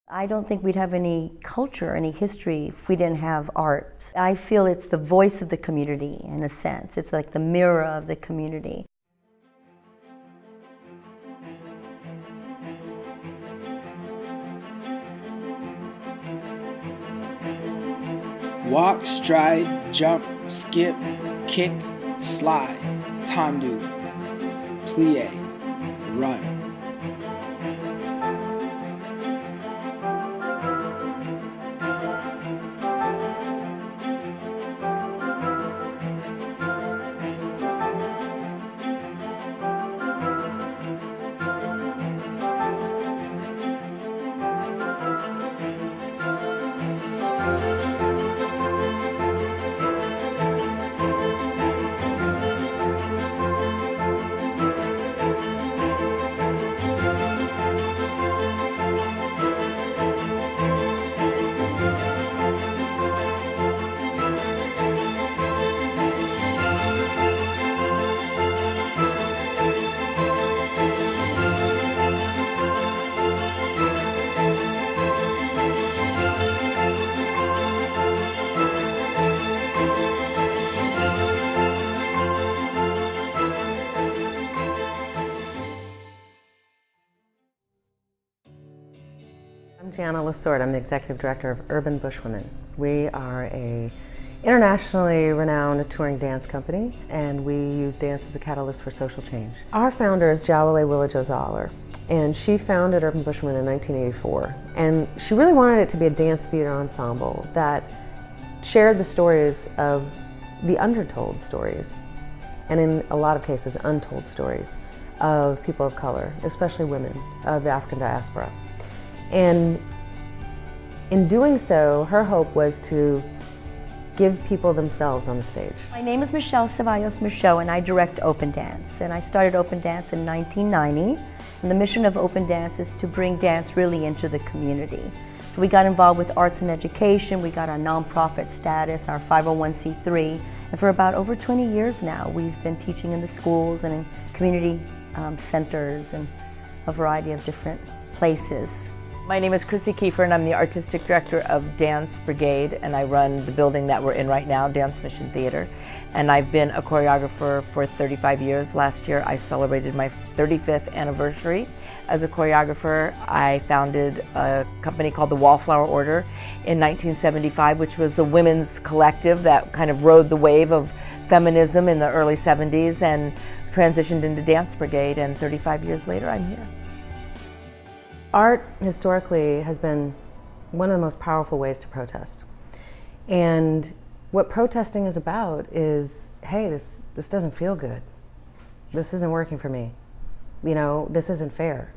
I don't think we'd have any culture, any history if we didn't have art. I feel it's the voice of the community in a sense. It's like the mirror of the community. Walk, stride, jump, skip, kick, slide, tendu, plie, run. I'm Gianna Lasorda. I'm the Executive Director of Urban Bushwomen. We are an internationally renowned touring dance company, and we use dance as a catalyst for social change. Our founder is Jalale Willa-Jozaler, and she founded Urban Bushwomen in 1984. And she really wanted it to be a dance theater ensemble that shared the stories of the undertold stories, and in a lot of cases, untold stories of people of color, especially women of the African diaspora. And in doing so, her hope was to give people themselves on the stage. My name is Michelle Ceballos-Michaud, and I direct Open Dance. And I started Open Dance in 1990. And the mission of Open Dance is to bring dance really into the community. So we got involved with arts and education. We got our nonprofit status, our 501c3. And for about over 20 years now, we've been teaching in the schools and in community centers and a variety of different places. My name is Chrissy Kiefer, and I'm the Artistic Director of Dance Brigade, and I run the building that we're in right now, Dance Mission Theater. And I've been a choreographer for 35 years. Last year I celebrated my 35th anniversary as a choreographer. I founded a company called the Wallflower Order in 1975, which was a women's collective that kind of rode the wave of feminism in the early 70s and transitioned into Dance Brigade, and 35 years later I'm here. Art, historically, has been one of the most powerful ways to protest. And what protesting is about is, hey, this doesn't feel good. This isn't working for me. You know, this isn't fair.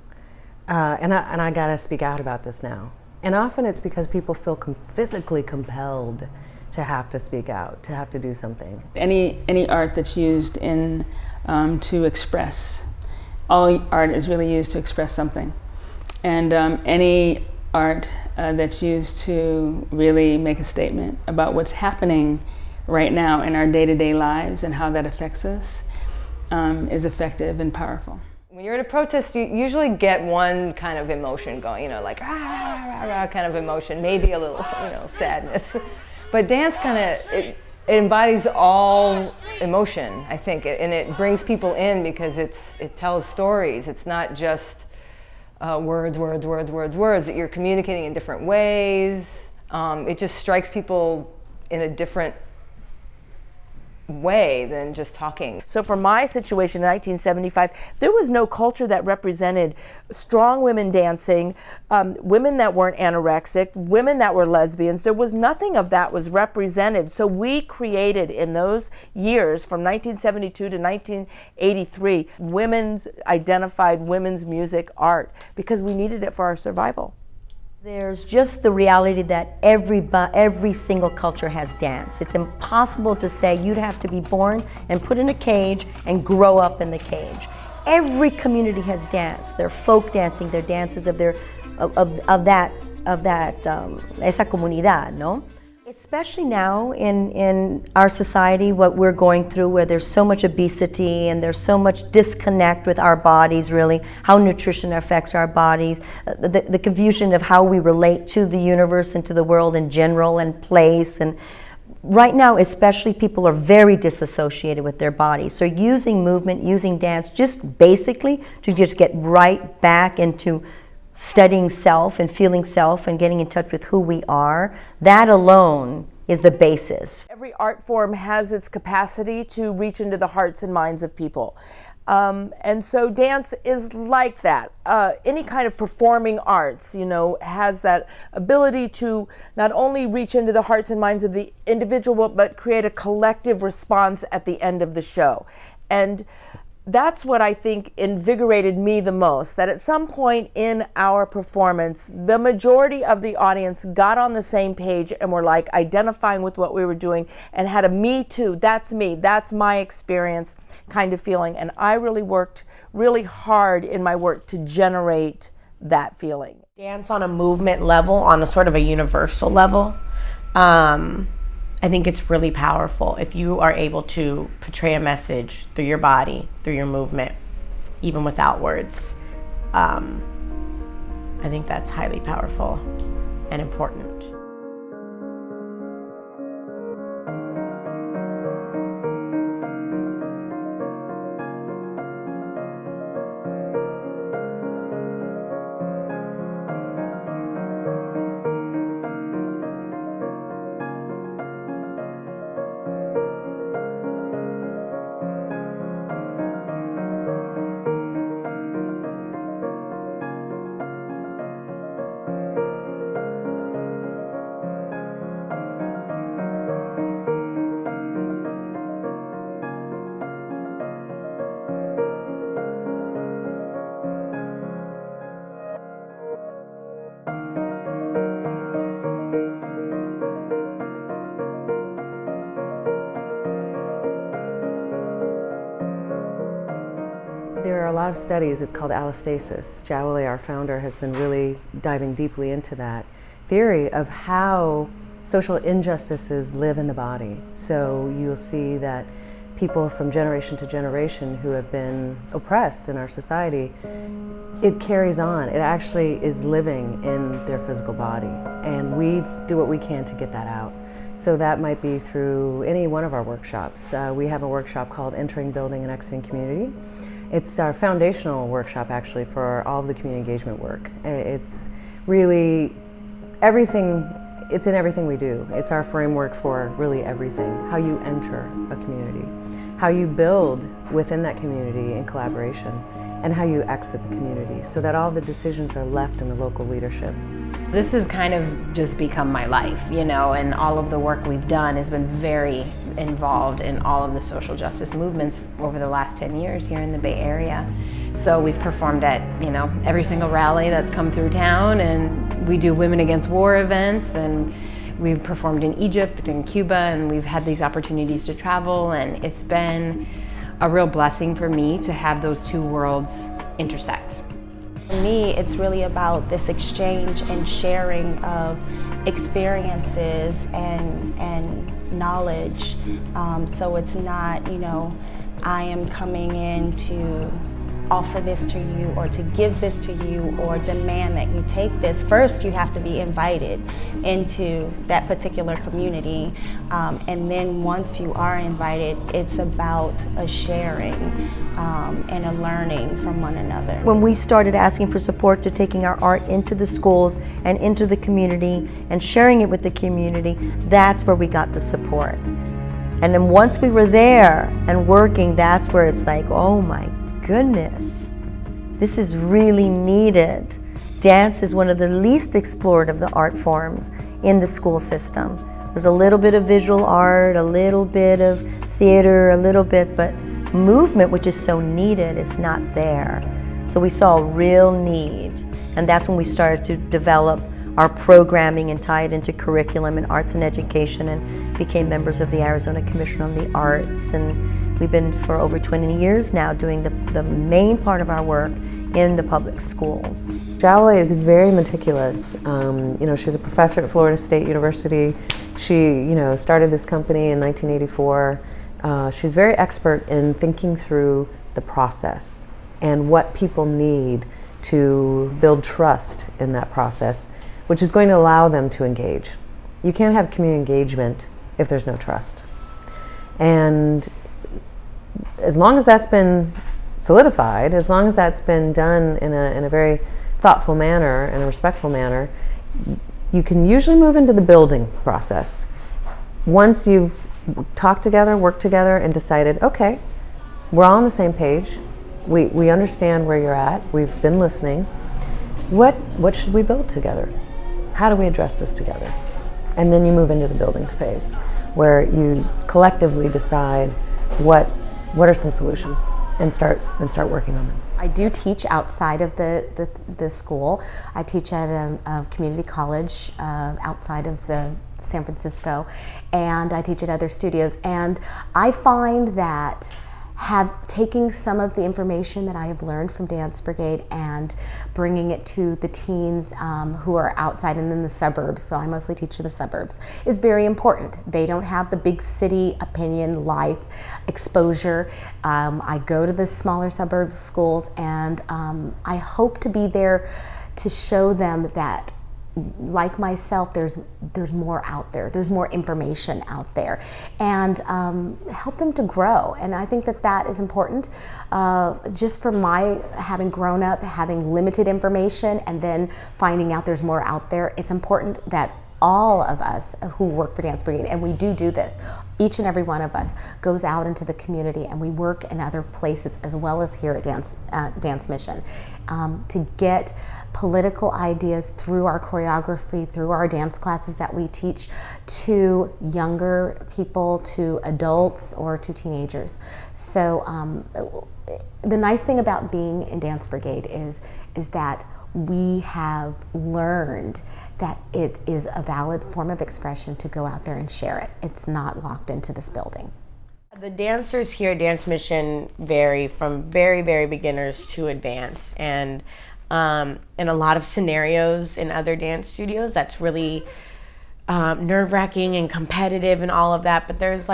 And I gotta speak out about this now. And often it's because people feel physically compelled to have to speak out, to have to do something. Any art that's used in to express, all art is really used to express something. And any art that's used to really make a statement about what's happening right now in our day-to-day lives and how that affects us is effective and powerful. When you're at a protest, you usually get one kind of emotion going, you know, like rah, rah, rah kind of emotion, maybe a little, you know, sadness. But dance kind of, it embodies all emotion, I think, and it brings people in because it tells stories. It's not just words, that you're communicating in different ways. It just strikes people in a different way than just talking. So for my situation in 1975, there was no culture that represented strong women dancing, women that weren't anorexic, women that were lesbians. There was nothing of that was represented. So we created in those years from 1972 to 1983 women's identified women's music art because we needed it for our survival. There's just the reality that every single culture has dance. It's impossible to say you'd have to be born and put in a cage and grow up in the cage. Every community has dance. Their folk dancing, their dances of esa comunidad, ¿no? Especially now in our society, what we're going through, where there's so much obesity and there's so much disconnect with our bodies, really, how nutrition affects our bodies, the confusion of how we relate to the universe and to the world in general and place. And right now, especially, people are very disassociated with their bodies. So using movement, using dance, just basically to just get right back into studying self and feeling self and getting in touch with who we are, that alone is the basis. Every art form has its capacity to reach into the hearts and minds of people. And so dance is like that. Any kind of performing arts, you know, has that ability to not only reach into the hearts and minds of the individual, but create a collective response at the end of the show. And that's what I think invigorated me the most, that at some point in our performance, the majority of the audience got on the same page and were like identifying with what we were doing and had a me too, that's me, that's my experience kind of feeling. And I really worked really hard in my work to generate that feeling. Dance on a movement level, on a sort of a universal level, I think it's really powerful if you are able to portray a message through your body, through your movement, even without words. I think that's highly powerful and important. There are a lot of studies, it's called allostasis. Jowley, our founder, has been really diving deeply into that theory of how social injustices live in the body. So you'll see that people from generation to generation who have been oppressed in our society, it carries on. It actually is living in their physical body. And we do what we can to get that out. So that might be through any one of our workshops. We have a workshop called Entering, Building, and Exiting Community. It's our foundational workshop, actually, for all of the community engagement work. It's really everything, it's in everything we do. It's our framework for really everything. How you enter a community, how you build within that community in collaboration, and how you exit the community so that all the decisions are left in the local leadership. This has kind of just become my life, you know, and all of the work we've done has been very involved in all of the social justice movements over the last 10 years here in the Bay Area. So we've performed at, you know, every single rally that's come through town, and we do Women Against War events, and we've performed in Egypt and Cuba, and we've had these opportunities to travel, and it's been a real blessing for me to have those two worlds intersect. For me, it's really about this exchange and sharing of experiences and knowledge. So it's not, you know, I am coming in to offer this to you or to give this to you or demand that you take this. First, you have to be invited into that particular community. And then once you are invited, it's about a sharing and a learning from one another. When we started asking for support to taking our art into the schools and into the community and sharing it with the community, that's where we got the support. And then once we were there and working, that's where it's like, oh my goodness, this is really needed. Dance is one of the least explored of the art forms in the school system. There's a little bit of visual art, a little bit of theater, a little bit, but movement, which is so needed, is not there. So we saw a real need, and that's when we started to develop our programming and tie it into curriculum and arts and education, and became members of the Arizona Commission on the Arts. And we've been for over 20 years now doing the main part of our work in the public schools. Téllez is very meticulous. She's a professor at Florida State University. She, started this company in 1984. She's very expert in thinking through the process and what people need to build trust in that process, which is going to allow them to engage. You can't have community engagement if there's no trust. And as long as that's been solidified, as long as that's been done in a very thoughtful manner and a respectful manner, you can usually move into the building process. Once you've talked together, worked together, and decided, okay, we're all on the same page, we understand where you're at, we've been listening, what should we build together? How do we address this together? And then you move into the building phase, where you collectively decide what are some solutions and start working on them. I do teach outside of the school. I teach at a community college outside of San Francisco, and I teach at other studios. And I find that taking some of the information that I have learned from Dance Brigade and bringing it to the teens who are outside and in the suburbs, so I mostly teach in the suburbs, is very important. They don't have the big city opinion, life, exposure. I go to the smaller suburb schools, and I hope to be there to show them that, like myself, there's more out there. There's more information out there, and help them to grow. And I think that is important. Just from my having grown up, having limited information, and then finding out there's more out there, it's important that all of us who work for Dance Brigade, and we do this, each and every one of us goes out into the community, and we work in other places as well as here at Dance Mission, to get political ideas through our choreography, through our dance classes that we teach, to younger people, to adults, or to teenagers. So the nice thing about being in Dance Brigade is that we have learned that it is a valid form of expression to go out there and share it. It's not locked into this building. The dancers here at Dance Mission vary from very, very beginners to advanced, and in a lot of scenarios in other dance studios, that's really nerve-wracking and competitive and all of that, but there's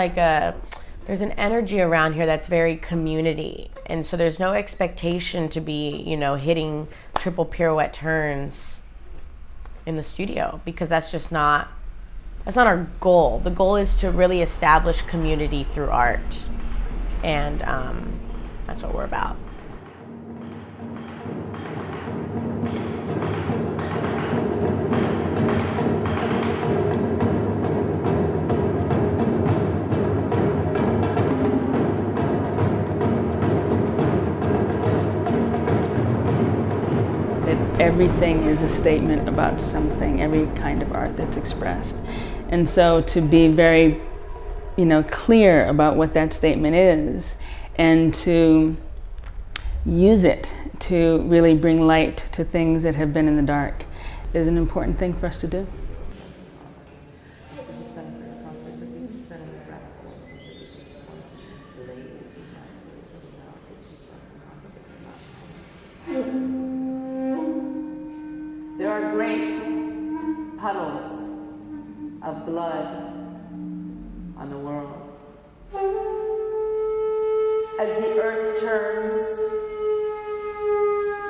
an energy around here that's very community, and so there's no expectation to be, hitting triple pirouette turns in the studio, because that's not our goal. The goal is to really establish community through art, and that's what we're about. Everything is a statement about something, every kind of art that's expressed. And so to be very, clear about what that statement is, and to use it to really bring light to things that have been in the dark, is an important thing for us to do. There are great puddles of blood on the world. As the earth turns,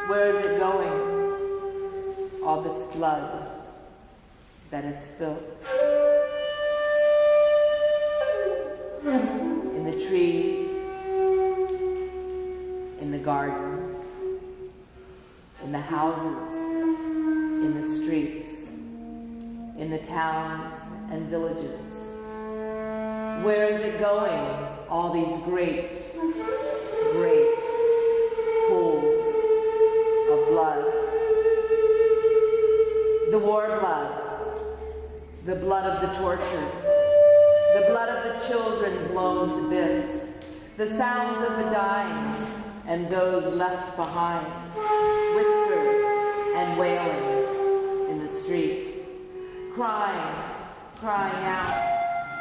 where is it going? All this blood that is spilt. In the trees, in the gardens, in the houses, in the streets, in the towns and villages. Where is it going? All these great, great pools of blood. The war blood, the blood of the tortured, the blood of the children blown to bits, the sounds of the dying and those left behind, whispers and wailing in the street, crying out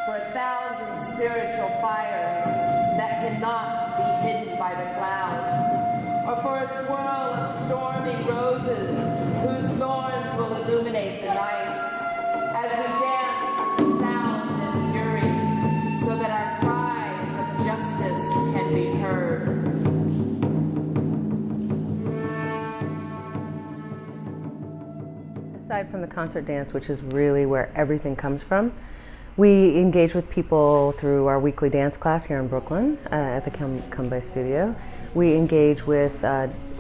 for 1,000 spiritual fires that cannot be hidden by the clouds, or for a swirl of stormy roses whose thorns will illuminate the night as we dance with the sound and fury so that our cries of justice can be heard. Aside from the concert dance, which is really where everything comes from, we engage with people through our weekly dance class here in Brooklyn at the Come Studio. We engage with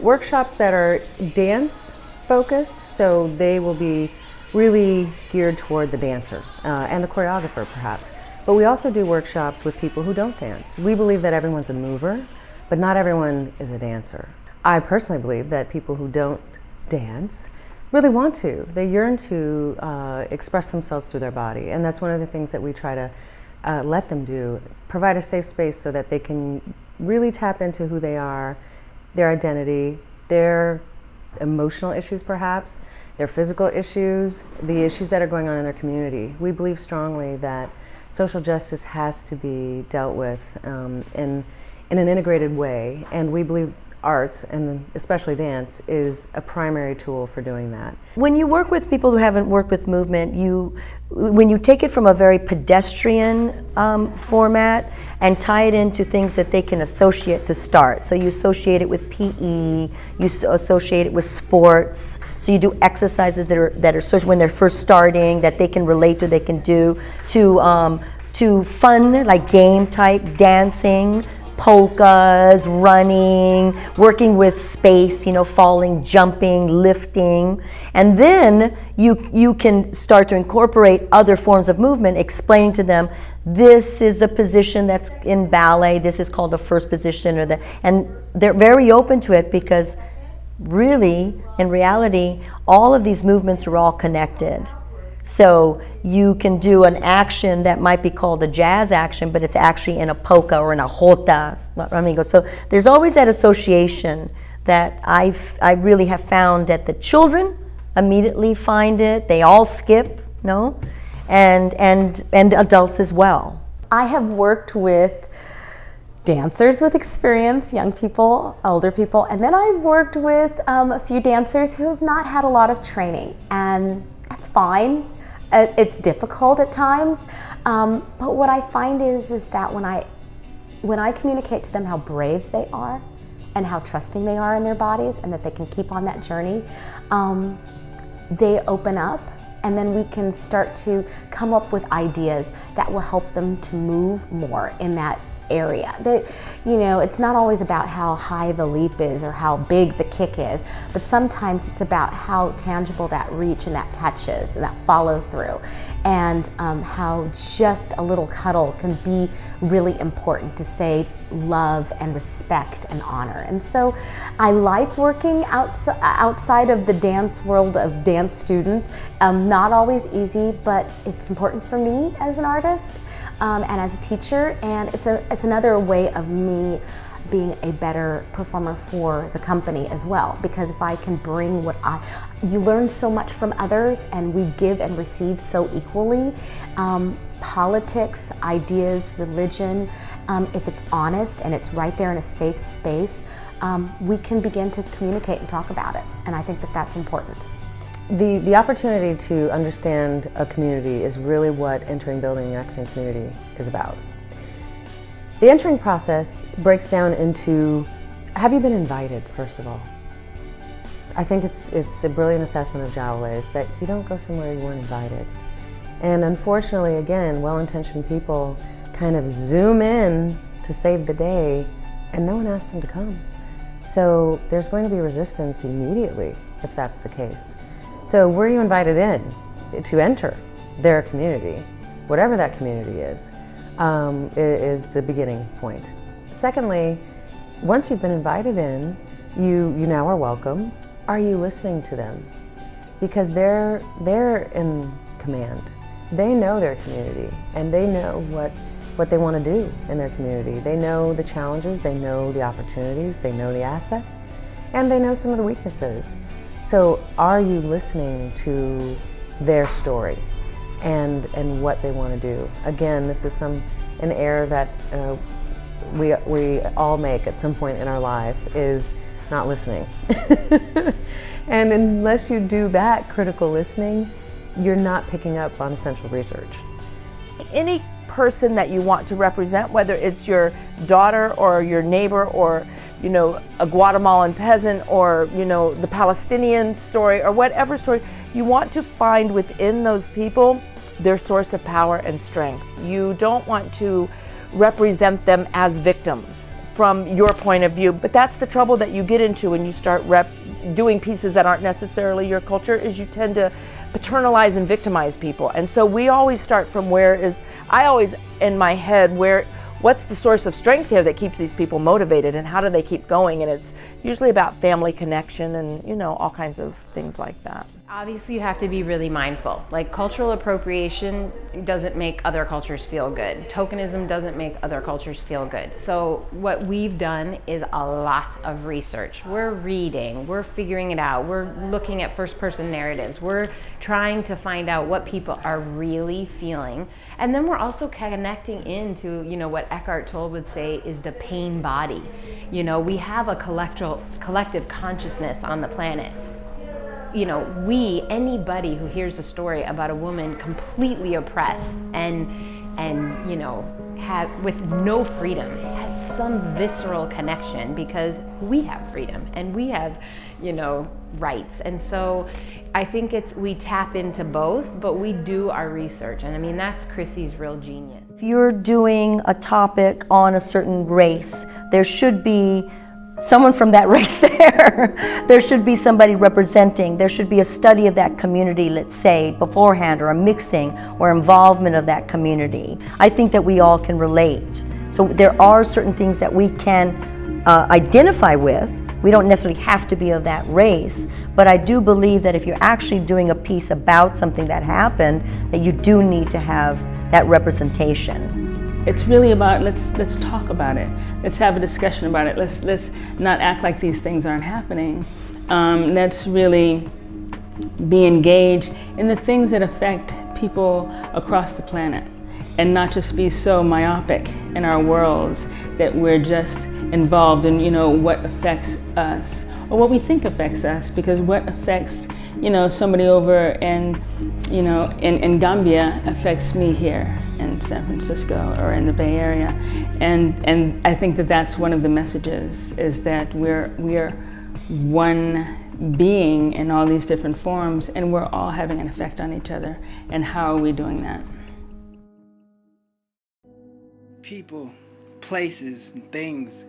workshops that are dance focused, so they will be really geared toward the dancer and the choreographer perhaps. But we also do workshops with people who don't dance. We believe that everyone's a mover, but not everyone is a dancer. I personally believe that people who don't dance really want to. They yearn to express themselves through their body, and that's one of the things that we try to let them do. Provide a safe space so that they can really tap into who they are, their identity, their emotional issues perhaps, their physical issues, the issues that are going on in their community. We believe strongly that social justice has to be dealt with in an integrated way, and we believe arts, and especially dance, is a primary tool for doing that. When you work with people who haven't worked with movement, when you take it from a very pedestrian format and tie it into things that they can associate to start. So you associate it with PE, you associate it with sports, so you do exercises that are when they're first starting, that they can relate to, they can do, to fun, like game type, dancing, polkas, running, working with space, falling, jumping, lifting. And then you can start to incorporate other forms of movement, explaining to them, this is the position that's in ballet, this is called the first position, and they're very open to it because really, in reality, all of these movements are all connected. So you can do an action that might be called a jazz action, but it's actually in a polka or in a jota. So there's always that association that I really have found that the children immediately find it. They all skip, no, and the adults as well. I have worked with dancers with experience, young people, older people, and then I've worked with a few dancers who have not had a lot of training, and that's fine. It's difficult at times, but what I find is that when I communicate to them how brave they are and how trusting they are in their bodies and that they can keep on that journey, they open up, and then we can start to come up with ideas that will help them to move more in that area. It's not always about how high the leap is or how big the kick is, but sometimes it's about how tangible that reach and that touch is and that follow through, and how just a little cuddle can be really important to say love and respect and honor. And so I like working outside of the dance world of dance students. Not always easy, but it's important for me as an artist. And as a teacher, and it's another way of me being a better performer for the company as well, because if I can bring you learn so much from others, and we give and receive so equally. Politics, ideas, religion, if it's honest and it's right there in a safe space, we can begin to communicate and talk about it, and I think that that's important. The opportunity to understand a community is really what entering, building, and accessing community is about. The entering process breaks down into, have you been invited, first of all? I think it's a brilliant assessment of Téllez that you don't go somewhere you weren't invited. And unfortunately, again, well-intentioned people kind of zoom in to save the day, and no one asked them to come. So there's going to be resistance immediately if that's the case. So were you invited in to enter their community, whatever that community is the beginning point. Secondly, once you've been invited in, you now are welcome. Are you listening to them? Because they're in command. They know their community, and they know what they want to do in their community. They know the challenges, they know the opportunities, they know the assets, and they know some of the weaknesses. So are you listening to their story and what they want to do? Again, this is an error that we all make at some point in our life, is not listening. And unless you do that critical listening, you're not picking up on essential research. Any person that you want to represent, whether it's your daughter or your neighbor or, you know, a Guatemalan peasant or, you know, the Palestinian story or whatever story, you want to find within those people their source of power and strength. You don't want to represent them as victims from your point of view, but that's the trouble that you get into when you start doing pieces that aren't necessarily your culture, is you tend to paternalize and victimize people. And so we always start from I always in my head, what's the source of strength here that keeps these people motivated, and how do they keep going? And it's usually about family connection and, you know, all kinds of things like that. Obviously, you have to be really mindful. Like, cultural appropriation doesn't make other cultures feel good. Tokenism doesn't make other cultures feel good. So what we've done is a lot of research. We're reading, we're figuring it out, we're looking at first-person narratives, we're trying to find out what people are really feeling. And then we're also connecting into, you know, what Eckhart Tolle would say is the pain body. You know, we have a collective consciousness on the planet. You know, anybody who hears a story about a woman completely oppressed and you know, with no freedom, has some visceral connection, because we have freedom and we have, you know, rights. And so I think we tap into both, but we do our research. And I mean, that's Chrissy's real genius. If you're doing a topic on a certain race, there should be someone from that race there. There should be somebody representing. There should be a study of that community, let's say, beforehand, or a mixing or involvement of that community. I think that we all can relate. So there are certain things that we can identify with. We don't necessarily have to be of that race, but I do believe that if you're actually doing a piece about something that happened, that you do need to have that representation. It's really about let's talk about it. Let's have a discussion about it. Let's not act like these things aren't happening. Let's really be engaged in the things that affect people across the planet, and not just be so myopic in our worlds that we're just involved in, you know, what affects us or what we think affects us, because what affects, you know, somebody over in, you know, in Gambia affects me here in San Francisco or in the Bay Area. And I think that that's one of the messages, is that we're one being in all these different forms, and we're all having an effect on each other. And how are we doing that? People, places, and things.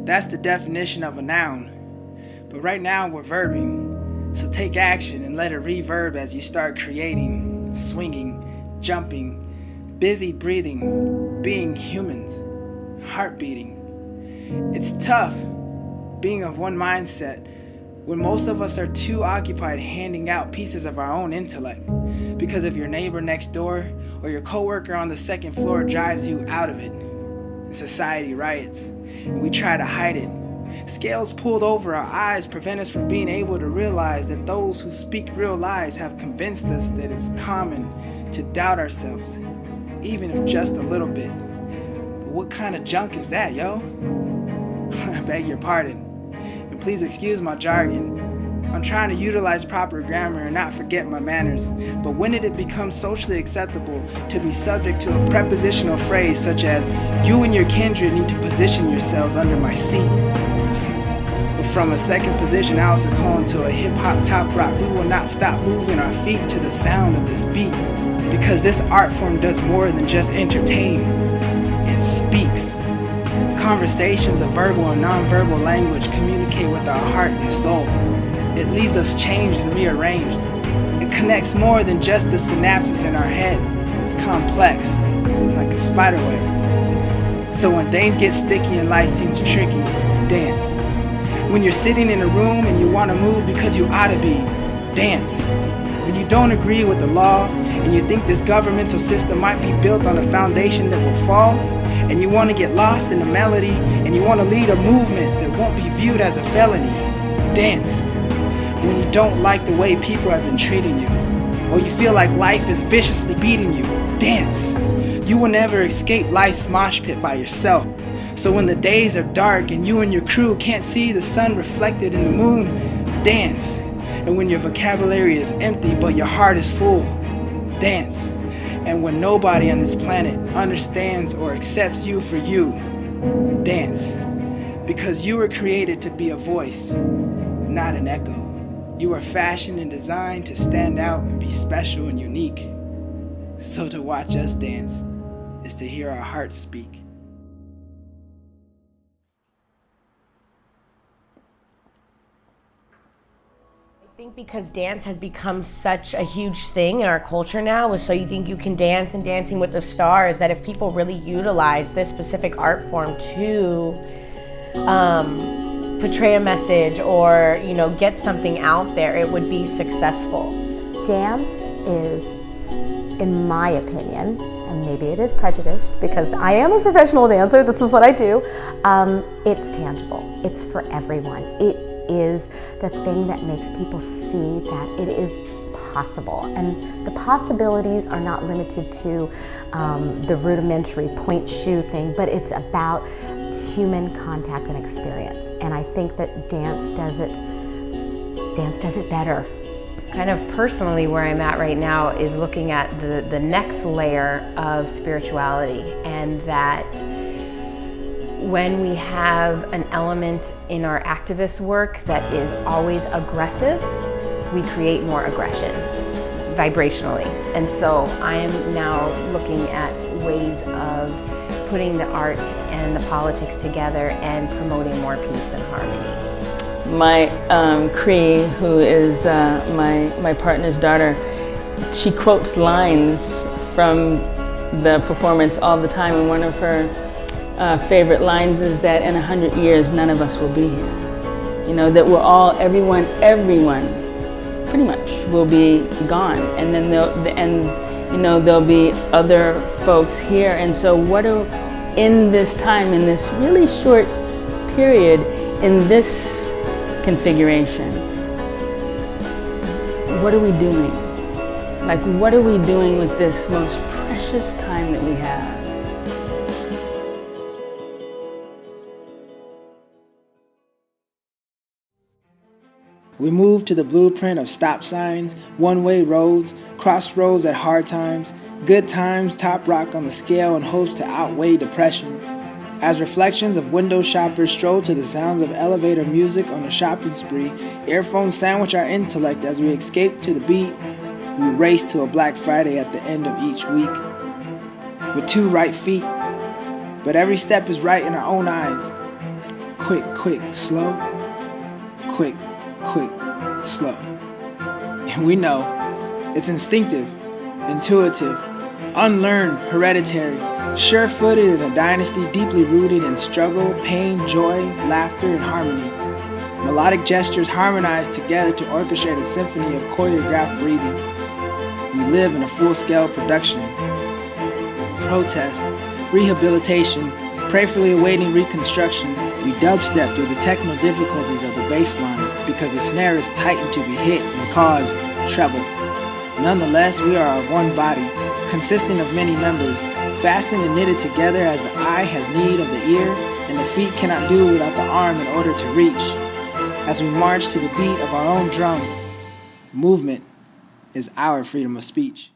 That's the definition of a noun. But right now we're verbing. So take action and let it reverb as you start creating, swinging, jumping, busy breathing, being humans, heart beating. It's tough being of one mindset when most of us are too occupied handing out pieces of our own intellect. Because if your neighbor next door or your coworker on the second floor drives you out of it, society riots, and we try to hide it. Scales pulled over our eyes prevent us from being able to realize that those who speak real lies have convinced us that it's common to doubt ourselves, even if just a little bit. But what kind of junk is that, yo? I beg your pardon, and please excuse my jargon. I'm trying to utilize proper grammar and not forget my manners, but when did it become socially acceptable to be subject to a prepositional phrase such as, you and your kindred need to position yourselves under my seat? But from a second position I'll succumb to a hip-hop top rock, we will not stop moving our feet to the sound of this beat, because this art form does more than just entertain, it speaks. Conversations of verbal and non-verbal language communicate with our heart and soul. It leaves us changed and rearranged. It connects more than just the synapses in our head. It's complex, like a spider web. So when things get sticky and life seems tricky, dance. When you're sitting in a room and you want to move because you ought to be, dance. When you don't agree with the law and you think this governmental system might be built on a foundation that will fall, and you want to get lost in the melody and you want to lead a movement that won't be viewed as a felony, dance. When you don't like the way people have been treating you, or you feel like life is viciously beating you, dance. You will never escape life's mosh pit by yourself. So when the days are dark and you and your crew can't see the sun reflected in the moon, dance. And when your vocabulary is empty but your heart is full, dance. And when nobody on this planet understands or accepts you for you, dance. Because you were created to be a voice, not an echo. You are fashioned and designed to stand out and be special and unique. So to watch us dance is to hear our hearts speak. I think because dance has become such a huge thing in our culture now, with So You Think You Can Dance and Dancing with the Stars, that if people really utilize this specific art form to portray a message or, you know, get something out there, it would be successful. Dance is, in my opinion, and maybe it is prejudiced because I am a professional dancer, this is what I do, it's tangible, it's for everyone. It is the thing that makes people see that it is possible. And the possibilities are not limited to the rudimentary point shoe thing, but it's about human contact and experience. And I think that dance does it better. Kind of personally where I'm at right now is looking at the next layer of spirituality, and that when we have an element in our activist work that is always aggressive, we create more aggression vibrationally. And so I am now looking at ways of putting the art and the politics together and promoting more peace and harmony. My Cree, who is my partner's daughter, she quotes lines from the performance all the time, and one of her favorite lines is that in 100 years none of us will be here. You know, that we're all, everyone pretty much will be gone, and then there'll be other folks here. And so in this time, in this really short period, in this configuration, what are we doing? Like, what are we doing with this most precious time that we have? We move to the blueprint of stop signs, one-way roads, crossroads at hard times, good times top rock on the scale in hopes to outweigh depression. As reflections of window shoppers stroll to the sounds of elevator music on a shopping spree, earphones sandwich our intellect as we escape to the beat. We race to a Black Friday at the end of each week with 2 right feet, but every step is right in our own eyes. Quick, quick, slow, quick, quick, slow. And we know it's instinctive, intuitive, unlearned, hereditary, sure-footed in a dynasty deeply rooted in struggle, pain, joy, laughter, and harmony. Melodic gestures harmonize together to orchestrate a symphony of choreographed breathing. We live in a full-scale production. Protest, rehabilitation, prayerfully awaiting reconstruction. We dubstep through the technical difficulties of the bass line because the snare is tightened to be hit and cause treble. Nonetheless, we are of one body, consisting of many members, fastened and knitted together as the eye has need of the ear, and the feet cannot do without the arm in order to reach. As we march to the beat of our own drum, movement is our freedom of speech.